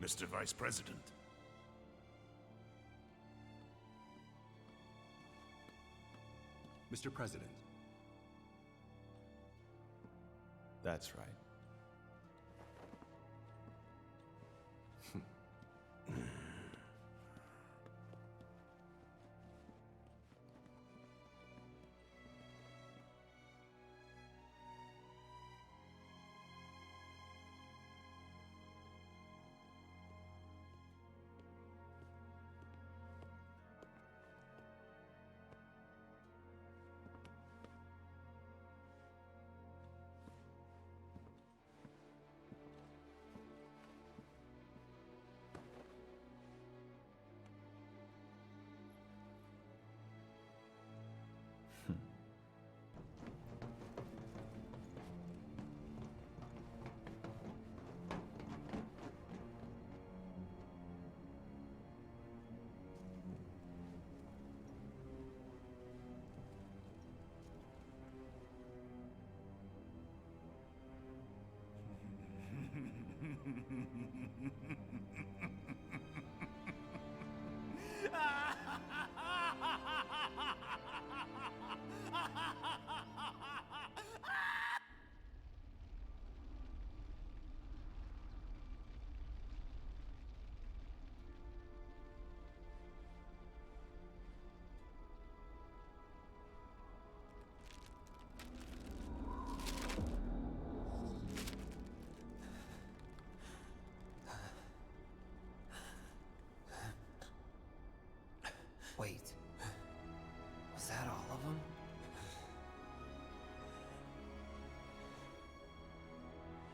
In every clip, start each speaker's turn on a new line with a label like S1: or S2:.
S1: Mr. Vice President.
S2: Mr. President.
S3: That's right.
S4: Wait. Was that all of them?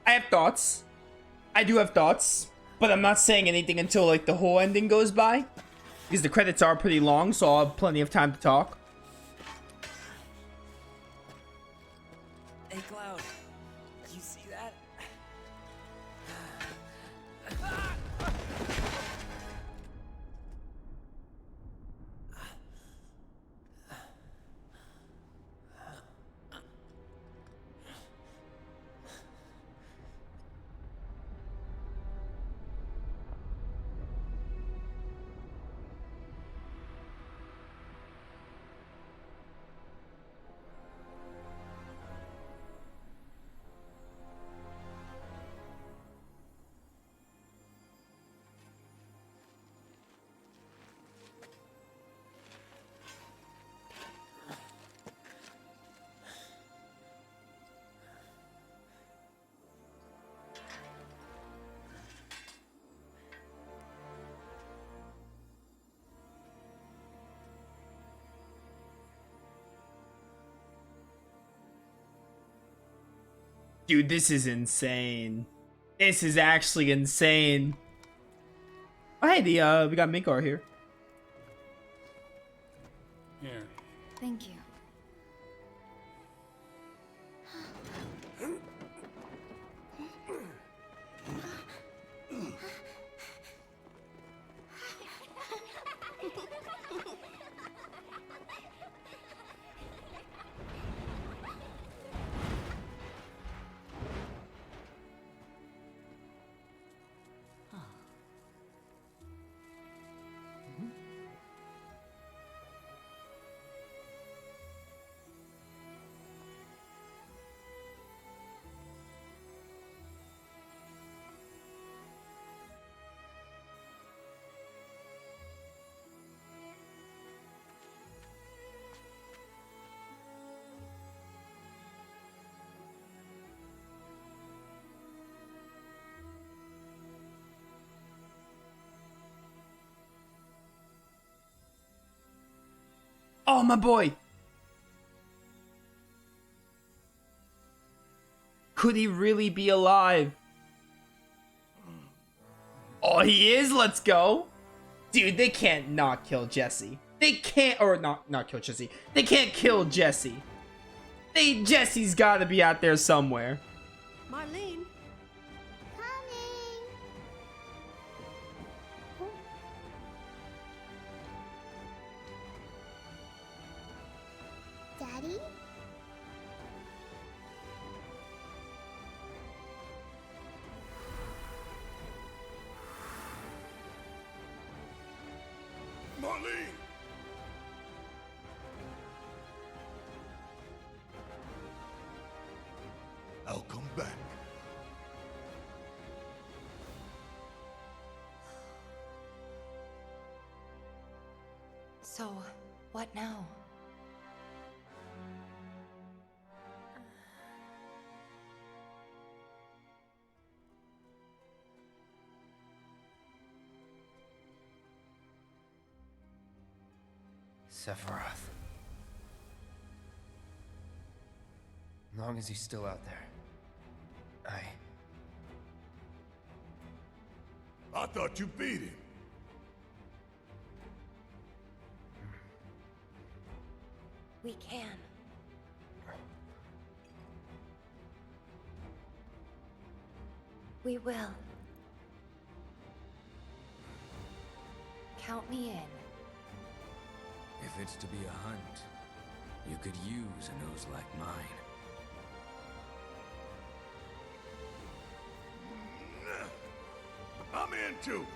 S5: I have thoughts. I do have thoughts, but I'm not saying anything until like the whole ending goes by, because the credits are pretty long, so I'll have plenty of time to talk.
S4: Hey, Cloud. You see that?
S5: Dude, this is insane. This is actually insane. Oh, hey, we got Midgar here.
S1: Here.
S6: Thank you.
S5: Oh, my boy. Could he really be alive? Oh, he is. Let's go. Dude, they can't not kill Jesse. They can't, or not kill Jesse. They can't kill Jesse. Jesse's got to be out there somewhere.
S6: Marlene.
S7: Daddy?
S1: Marlene! I'll come back.
S6: So, what now?
S4: Sephiroth. As long as he's still out there.
S1: I thought you beat him.
S6: We can. We will. Count me in.
S2: If it's to be a hunt, you could use a nose like mine.
S1: I'm in too.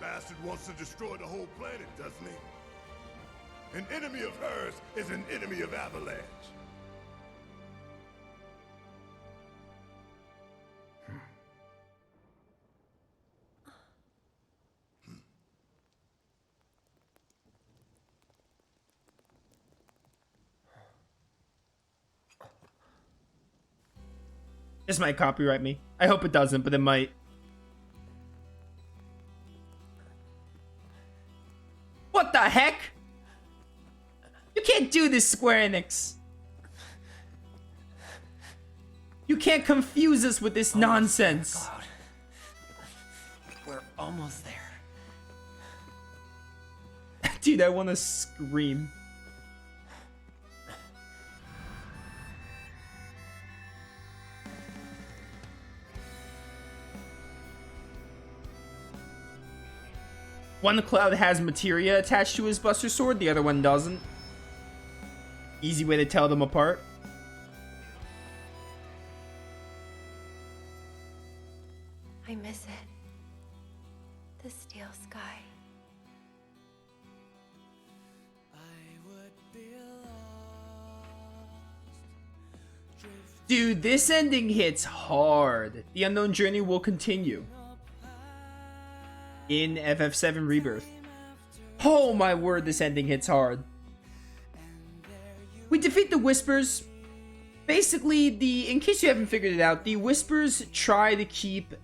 S1: Bastard wants to destroy the whole planet, doesn't he? An enemy of hers is an enemy of Avalanche.
S5: This might copyright me. I hope it doesn't, but it might. What the heck? You can't do this, Square Enix. You can't confuse us with this nonsense.
S4: Cloud. We're almost there.
S5: Dude, I want to scream. One Cloud has materia attached to his Buster Sword, the other one doesn't. Easy way to tell them apart.
S6: I miss it. The steel sky.
S5: Dude, this ending hits hard. The unknown journey will continue in FF7 Rebirth. Oh my word, this ending hits hard. We defeat the Whispers. Basically, in case you haven't figured it out, the Whispers try to keep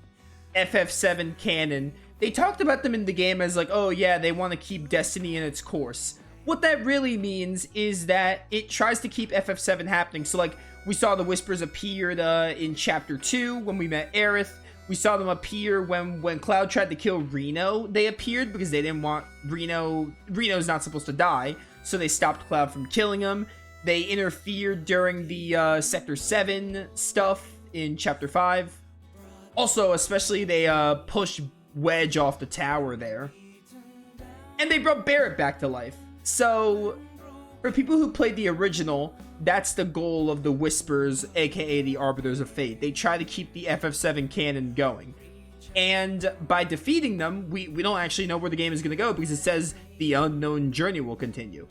S5: FF7 canon. They talked about them in the game as like, oh yeah, they want to keep Destiny in its course. What that really means is that it tries to keep FF7 happening. So like, we saw the Whispers appeared in Chapter 2 when we met Aerith. We saw them appear when Cloud tried to kill Reno. They appeared because they didn't want Reno. Reno's not supposed to die, so they stopped Cloud from killing him. They interfered during the Sector 7 stuff in Chapter 5. Also, especially, they pushed Wedge off the tower there. And they brought Barrett back to life. So, for people who played the original, that's the goal of the Whispers, aka the Arbiters of Fate. They try to keep the FF7 canon going. And by defeating them, we don't actually know where the game is going to go because it says the unknown journey will continue.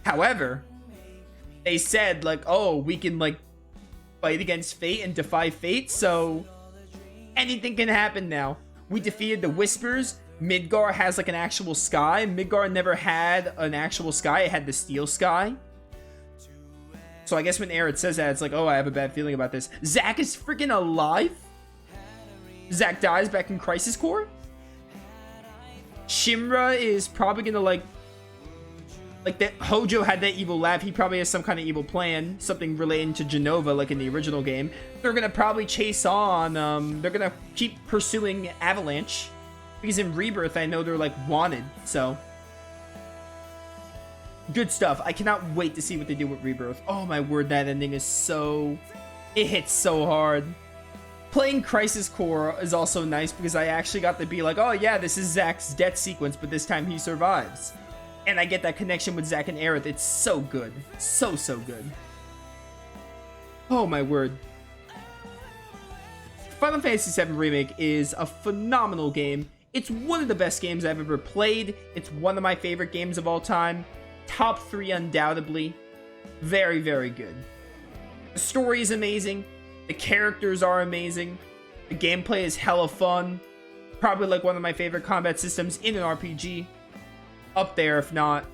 S5: However, they said, like, oh, we can, like, fight against fate and defy fate, so anything can happen now. We defeated the Whispers. Midgar has, like, an actual sky. Midgar never had an actual sky. It had the steel sky. So I guess when Aerith says that, it's like, oh, I have a bad feeling about this. Zack is freaking alive? Zack dies back in Crisis Core? Shimra is probably gonna, like that Hojo had that evil laugh. He probably has some kind of evil plan, something relating to Genova, like in the original game. They're gonna probably chase on, they're gonna keep pursuing Avalanche. Because in Rebirth, I know they're, like, wanted, so. Good stuff. I cannot wait to see what they do with Rebirth. Oh my word, that ending is so... It hits so hard. Playing Crisis Core is also nice because I actually got to be like, oh yeah, this is Zack's death sequence, but this time he survives. And I get that connection with Zack and Aerith. It's so good. So, so good. Oh my word. Final Fantasy VII Remake is a phenomenal game. It's one of the best games I've ever played. It's one of my favorite games of all time. Top 3 undoubtedly. Very, very good. The story is amazing. The characters are amazing. The gameplay is hella fun. Probably like one of my favorite combat systems in an RPG. Up there, if not.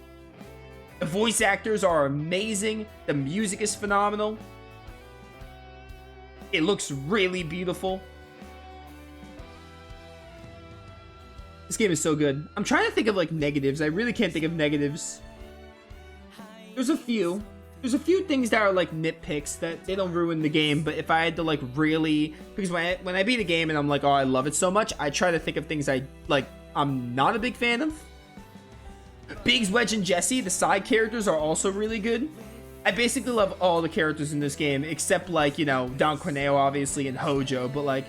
S5: The voice actors are amazing. The music is phenomenal. It looks really beautiful. This game is so good. I'm trying to think of like negatives. I really can't think of negatives. There's a few. There's a few things that are like nitpicks that they don't ruin the game, but if I had to like really, because when I beat a game and I'm like, oh, I love it so much, I try to think of things I'm not a big fan of. Biggs, Wedge, and Jesse, the side characters, are also really good. I basically love all the characters in this game, except like, you know, Don Corneo obviously and Hojo, but like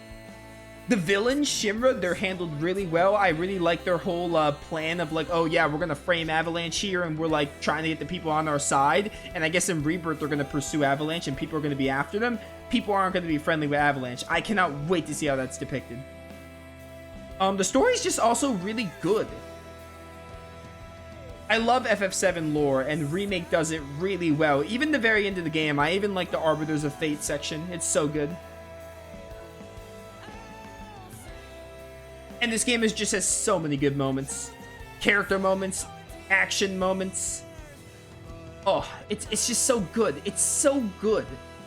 S5: the villains, Shinra, they're handled really well. I really like their whole plan of like, oh yeah, we're gonna frame Avalanche here and we're like trying to get the people on our side. And I guess in Rebirth they're gonna pursue Avalanche and people are gonna be after them. People aren't gonna be friendly with Avalanche. I cannot wait to see how that's depicted. The story's just also really good. I love FF7 lore, and Remake does it really well. Even the very end of the game, I even like the Arbiters of Fate section. It's so good. And this game just has so many good moments. Character moments, action moments. Oh, it's just so good. It's so good.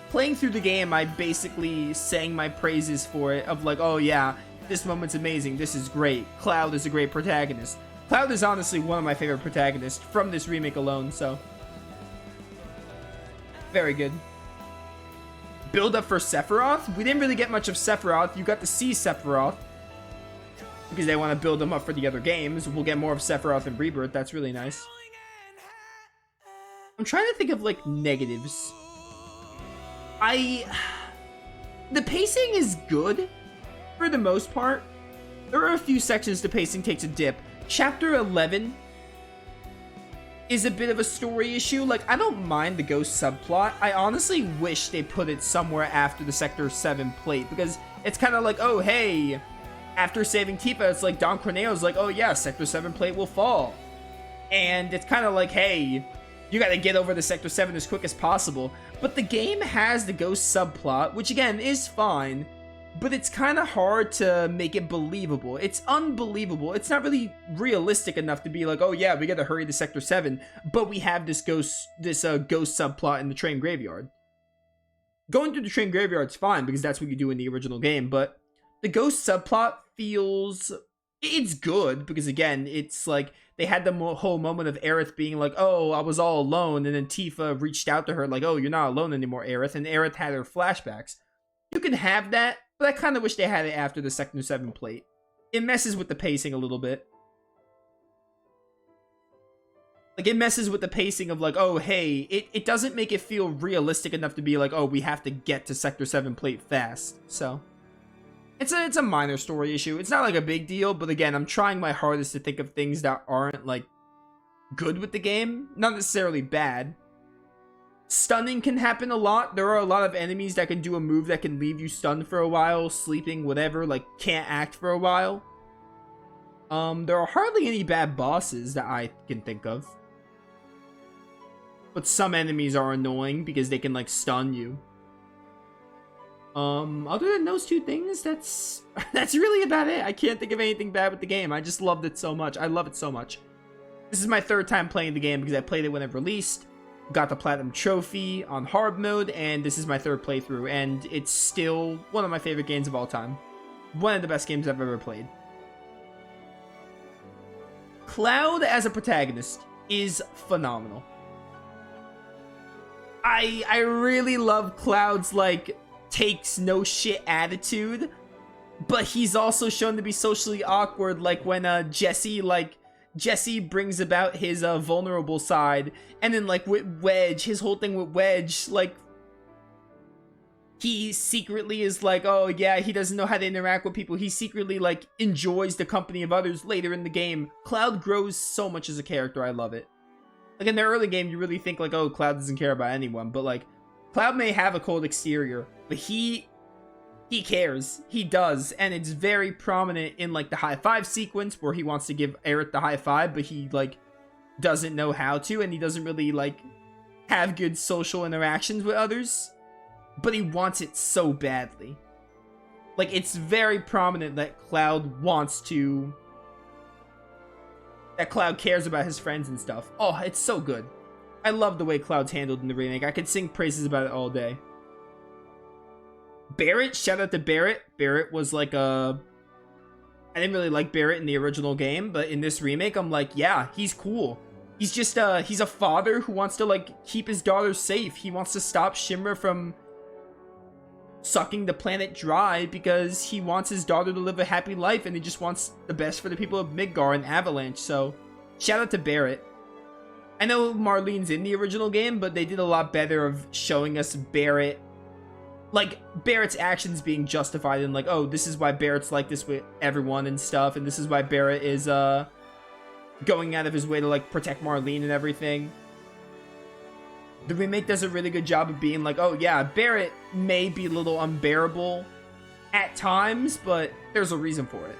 S5: Playing through the game, I basically sang my praises for it, of like, oh yeah, this moment's amazing, this is great. Cloud is a great protagonist. Cloud is honestly one of my favorite protagonists from this remake alone, so. Very good. Build up for Sephiroth? We didn't really get much of Sephiroth. You got to see Sephiroth, because they want to build him up for the other games. We'll get more of Sephiroth in Rebirth. That's really nice. I'm trying to think of, like, negatives. The pacing is good, for the most part. There are a few sections the pacing takes a dip. Chapter 11 is a bit of a story issue. Like, I don't mind the ghost subplot. I honestly wish they put it somewhere after the Sector 7 plate, because it's kind of like, oh, hey, after saving Tifa, it's like Don Corneo's like, oh yeah, Sector 7 plate will fall. And it's kind of like, hey, you gotta get over the Sector 7 as quick as possible. But the game has the ghost subplot, which again is fine, but it's kind of hard to make it believable. It's unbelievable. It's not really realistic enough to be like, oh yeah, we gotta hurry to Sector 7, but we have this ghost subplot in the train graveyard. Going through the train graveyard's fine, because that's what you do in the original game, but the ghost subplot feels... It's good, because again, it's like, they had the whole moment of Aerith being like, oh, I was all alone, and then Tifa reached out to her like, oh, you're not alone anymore, Aerith, and Aerith had her flashbacks. You can have that, but I kind of wish they had it after the Sector 7 plate. It messes with the pacing a little bit. Like, it messes with the pacing of like, oh, hey, it doesn't make it feel realistic enough to be like, oh, we have to get to Sector 7 plate fast, so... It's a minor story issue. It's not like a big deal, but again, I'm trying my hardest to think of things that aren't, like, good with the game. Not necessarily bad. Stunning can happen a lot. There are a lot of enemies that can do a move that can leave you stunned for a while, sleeping, whatever, like, can't act for a while. There are hardly any bad bosses that I can think of. But some enemies are annoying because they can, like, stun you. Other than those two things, that's really about it. I can't think of anything bad with the game. I just loved it so much. I love it so much. This is my third time playing the game because I played it when it released, got the Platinum Trophy on hard mode, and this is my third playthrough, and it's still one of my favorite games of all time. One of the best games I've ever played. Cloud as a protagonist is phenomenal. I really love Cloud's, like, takes no shit attitude, but he's also shown to be socially awkward, like when Jesse brings about his vulnerable side, and then like with Wedge, his whole thing with Wedge, like he secretly is like, oh yeah, he doesn't know how to interact with people. He secretly like enjoys the company of others later in the game. Cloud grows so much as a character. I love it. Like in the early game, you really think like, oh, Cloud doesn't care about anyone, but like Cloud may have a cold exterior, but he he cares. He does. And it's very prominent in, like, the high five sequence where he wants to give Aerith the high five, but he, like, doesn't know how to, and he doesn't really, like, have good social interactions with others. But he wants it so badly. Like, it's very prominent that Cloud wants to... that Cloud cares about his friends and stuff. Oh, it's so good. I love the way Cloud's handled in the remake. I could sing praises about it all day. Barrett, shout out to Barrett. Barrett was like a... I didn't really like Barrett in the original game, but in this remake, I'm like, yeah, he's cool. He's just, he's a father who wants to, like, keep his daughter safe. He wants to stop Shinra from sucking the planet dry because he wants his daughter to live a happy life, and he just wants the best for the people of Midgar and Avalanche. So shout out to Barrett. I know Marlene's in the original game, but they did a lot better of showing us Barrett, like, Barrett's actions being justified, and like, oh, this is why Barrett's like this with everyone and stuff, and this is why Barrett is going out of his way to, like, protect Marlene and everything. The remake does a really good job of being like, oh yeah, Barrett may be a little unbearable at times, but there's a reason for it.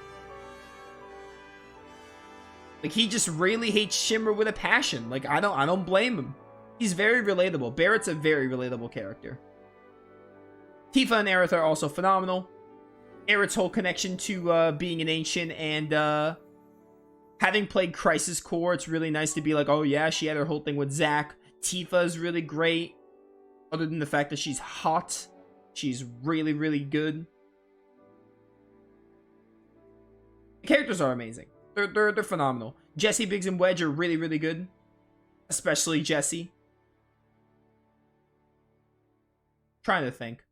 S5: Like, he just really hates Shinra with a passion. Like, I don't blame him. He's very relatable. Barrett's a very relatable character. Tifa and Aerith are also phenomenal. Aerith's whole connection to being an ancient and having played Crisis Core, it's really nice to be like, oh yeah, she had her whole thing with Zack. Tifa is really great. Other than the fact that she's hot, she's really, really good. The characters are amazing. They're phenomenal. Jessie, Biggs, and Wedge are really, really good. Especially Jessie. Trying to think.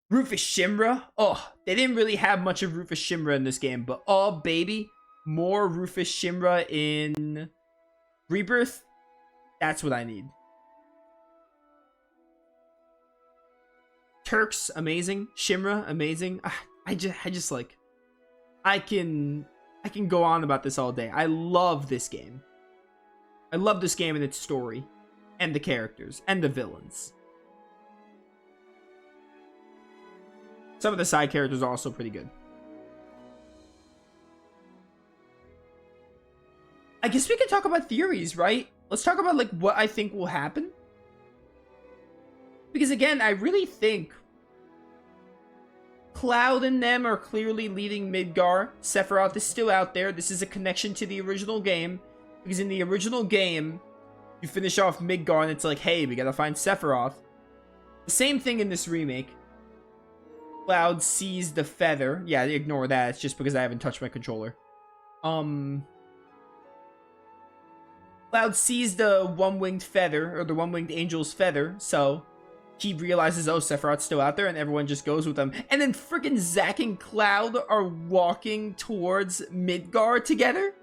S5: Rufus Shinra. Oh, they didn't really have much of Rufus Shinra in this game, but oh baby, more Rufus Shinra in Rebirth. That's what I need. Turks, amazing. Shinra, amazing. I just like... I can go on about this all day. I love this game. I love this game and its story. And the characters. And the villains. Some of the side characters are also pretty good. I guess we can talk about theories, right? Let's talk about, like, what I think will happen. Because, again, I really think Cloud and them are clearly leading Midgar. Sephiroth is still out there. This is a connection to the original game. Because in the original game, you finish off Midgar and it's like, hey, we gotta find Sephiroth. The same thing in this remake. Cloud sees the feather. Yeah, ignore that. It's just because I haven't touched my controller. Cloud sees the one-winged feather, or the one-winged angel's feather, so he realizes, oh, Sephiroth's still out there, and everyone just goes with them. And then freaking Zack and Cloud are walking towards Midgar together?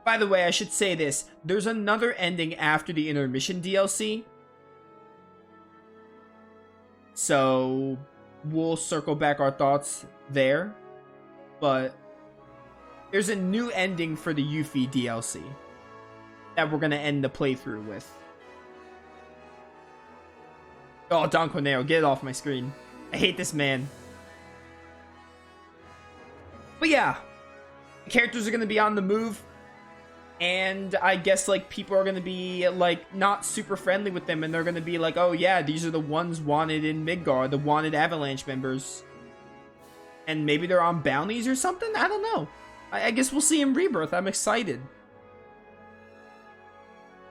S5: By the way, I should say this. There's another ending after the intermission DLC. So, we'll circle back our thoughts there. But there's a new ending for the Yuffie DLC that we're going to end the playthrough with. Oh, Don Corneo, get it off my screen. I hate this man. But yeah, the characters are going to be on the move. And I guess, like, people are going to be, like, not super friendly with them. And they're going to be like, oh yeah, these are the ones wanted in Midgar, the wanted Avalanche members. And maybe they're on bounties or something? I don't know. I guess we'll see in Rebirth. I'm excited.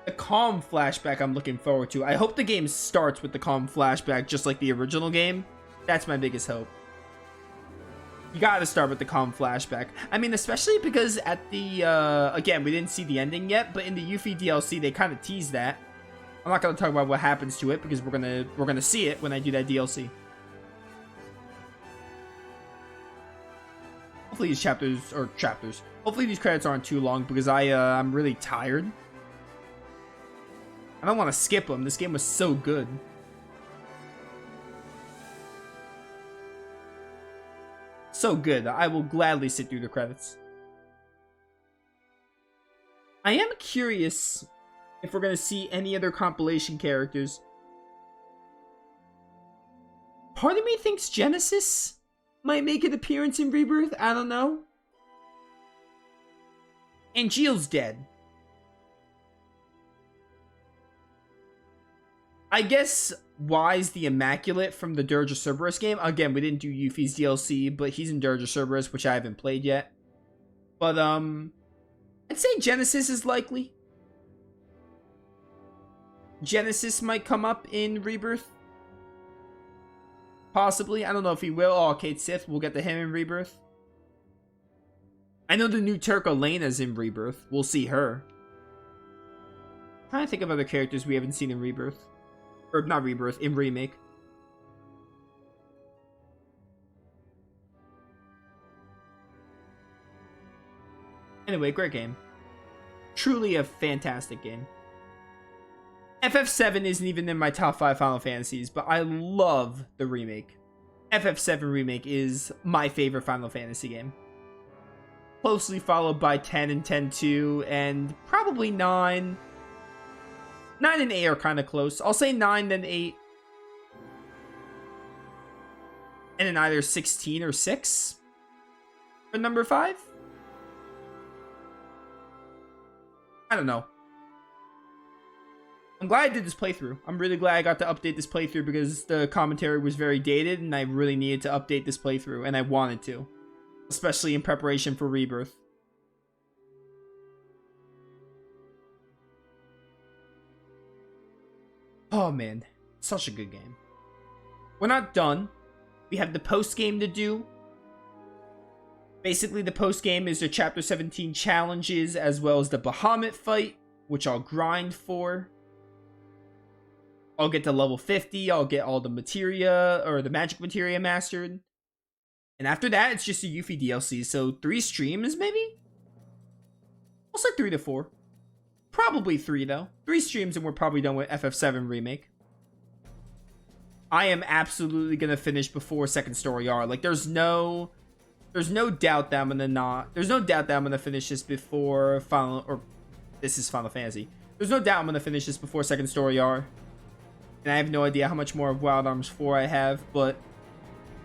S5: The calm flashback I'm looking forward to. I hope the game starts with the calm flashback just like the original game. That's my biggest hope. You gotta start with the calm flashback. I mean, especially because at the, again, we didn't see the ending yet, but in the Yuffie DLC, they kind of teased that. I'm not gonna talk about what happens to it because we're gonna see it when I do that DLC. Hopefully these hopefully these credits aren't too long because I'm really tired. I don't want to skip them. This game was so good. So good. I will gladly sit through the credits. I am curious if we're going to see any other compilation characters. part of me thinks Genesis might make an appearance in Rebirth. I don't know. Angeal's dead. I guess Wise the Immaculate from the Dirge of Cerberus game. Again, we didn't do Yuffie's DLC, but he's in Dirge of Cerberus, which I haven't played yet. But, I'd say Genesis is likely. Genesis might come up in Rebirth. Possibly. I don't know if he will. Oh, Kate Sith. We'll get to him in Rebirth. I know the new Turk Elena's in Rebirth. We'll see her. I'm trying to think of other characters we haven't seen in Rebirth. Or, not Rebirth, in Remake. Anyway, great game. Truly a fantastic game. FF7 isn't even in my top 5 Final Fantasies, but I love the remake. FF7 Remake is my favorite Final Fantasy game. Closely followed by 10 and 10-2, and probably 9. 9 and 8 are kind of close. I'll say 9, then 8. And then either 16 or 6 for number 5. I don't know. I'm glad I did this playthrough. I'm really glad I got to update this playthrough because the commentary was very dated and I really needed to update this playthrough, and I wanted to. Especially in preparation for Rebirth. Oh man, such a good game. We're not done. We have the post-game to do. Basically, the post-game is the Chapter 17 challenges as well as the Bahamut fight, which I'll grind for. I'll get to level 50, I'll get all the materia, or the magic materia mastered. And after that, it's just a Yuffie DLC, so 3 streams, maybe? I'll say 3 to 4. Probably 3, though. 3 streams and we're probably done with FF7 Remake. I am absolutely gonna finish before Second Story R. Like, there's no doubt that I'm gonna finish this before this is Final Fantasy. There's no doubt I'm gonna finish this before Second Story R. And I have no idea how much more of Wild Arms 4 I have, but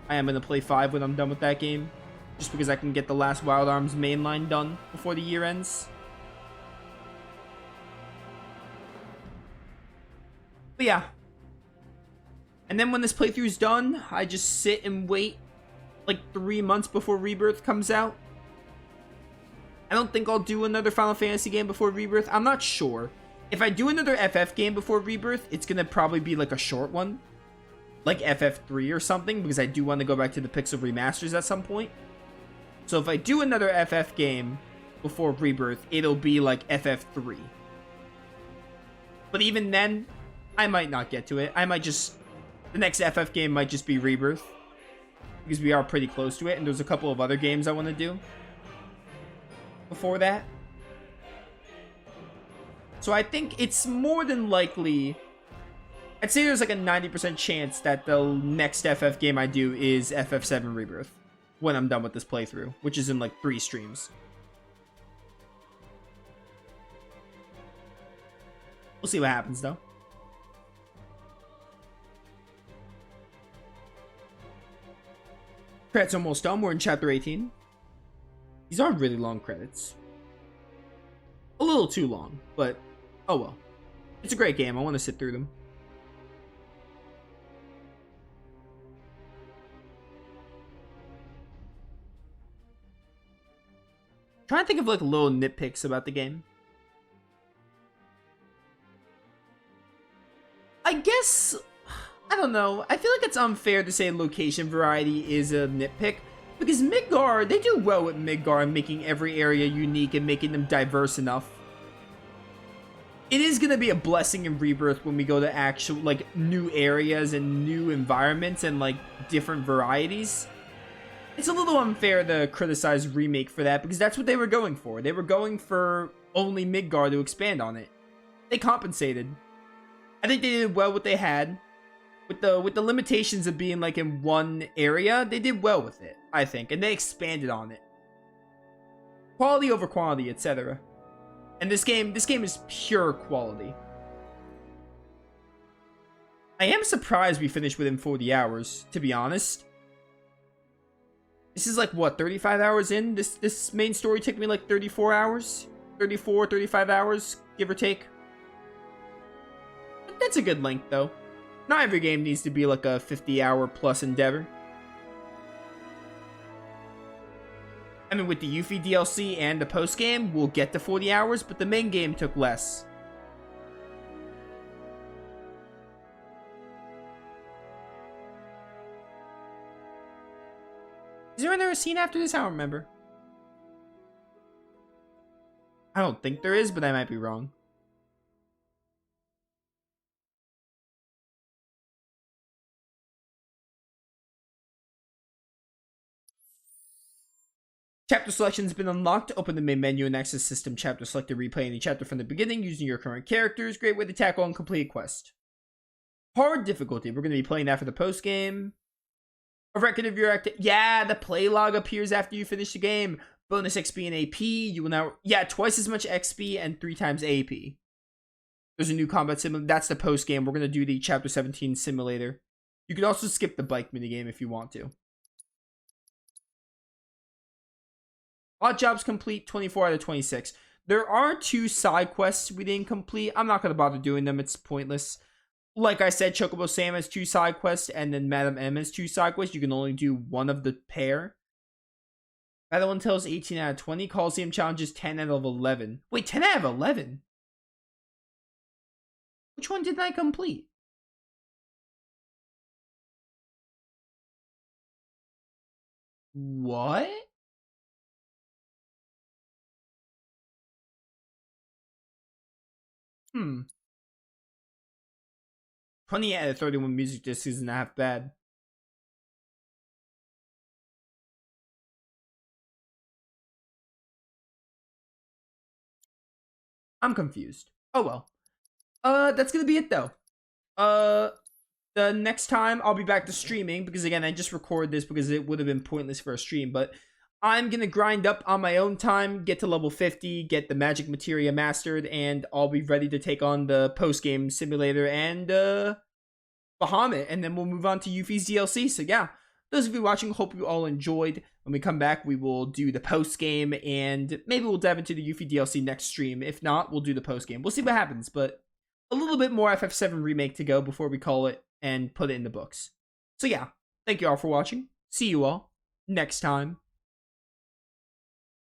S5: I am gonna play 5 when I'm done with that game. Just because I can get the last Wild Arms mainline done before the year ends. But yeah. And then when this playthrough's done, I just sit and wait like 3 months before Rebirth comes out. I don't think I'll do another Final Fantasy game before Rebirth. I'm not sure. If I do another FF game before Rebirth, it's gonna probably be like a short one. Like FF3 or something, because I do want to go back to the Pixel remasters at some point. So if I do another FF game before Rebirth, it'll be like FF3. But even then, I might not get to it. I might just... The next FF game might just be Rebirth. Because we are pretty close to it, and there's a couple of other games I want to do before that. So I think it's more than likely... I'd say there's like a 90% chance that the next FF game I do is FF7 Rebirth. When I'm done with this playthrough. Which is in like 3 streams. We'll see what happens though. Credits almost done. We're in chapter 18. These are really long credits. A little too long, but oh well. It's a great game. I want to sit through them. Trying to think of like little nitpicks about the game. I guess, I don't know. I feel like it's unfair to say location variety is a nitpick. Because Midgar, they do well with Midgar and making every area unique and making them diverse enough. It is going to be a blessing in Rebirth when we go to actual, like, new areas and new environments and, like, different varieties. It's a little unfair to criticize Remake for that because that's what they were going for. They were going for only Midgar to expand on it. They compensated. I think they did well what they had. With the limitations of being like in one area, they did well with it, I think, and they expanded on it. Quality over quantity, etc. And this game is pure quality. I am surprised we finished within 40 hours, to be honest. This is like, what, 35 hours in? This main story took me like 34 hours? 34, 35 hours, give or take. That's a good length, though. Not every game needs to be like a 50-hour plus endeavor. I mean, with the Yuffie DLC and the post-game, we'll get to 40 hours, but the main game took less. Is there another scene after this? I don't remember. I don't think there is, but I might be wrong. Chapter selection has been unlocked. Open the main menu and access system chapter. Select to replay any chapter from the beginning using your current characters. Great way to tackle and complete a quest. Hard difficulty. We're going to be playing that for the post game. A record of your yeah, the play log appears after you finish the game. Bonus XP and AP. You will now, yeah, twice as much XP and 3 times AP. There's a new combat simulator. That's the post game. We're going to do the chapter 17 simulator. You can also skip the bike minigame if you want to. Odd jobs complete, 24 out of 26. There are 2 side quests we didn't complete. I'm not going to bother doing them. It's pointless. Like I said, Chocobo Sam has 2 side quests, and then Madam M has 2 side quests. You can only do one of the pair. Battle Intel's 18 out of 20. Coliseum Challenges 10 out of 11. Wait, 10 out of 11? Which one didn't I complete? What? Hmm. 20 out of 31 music discs isn't half bad. I'm confused. Oh well. That's gonna be it though. The next time I'll be back to streaming, because again, I just recorded this because it would have been pointless for a stream, but I'm gonna grind up on my own time, get to level 50, get the magic materia mastered, and I'll be ready to take on the post-game simulator and Bahamut, and then we'll move on to Yuffie's DLC. So yeah, those of you watching, hope you all enjoyed. When we come back, we will do the post-game, and maybe we'll dive into the Yuffie DLC next stream. If not, we'll do the post-game. We'll see what happens, but a little bit more FF7 Remake to go before we call it and put it in the books. So yeah, thank you all for watching. See you all next time.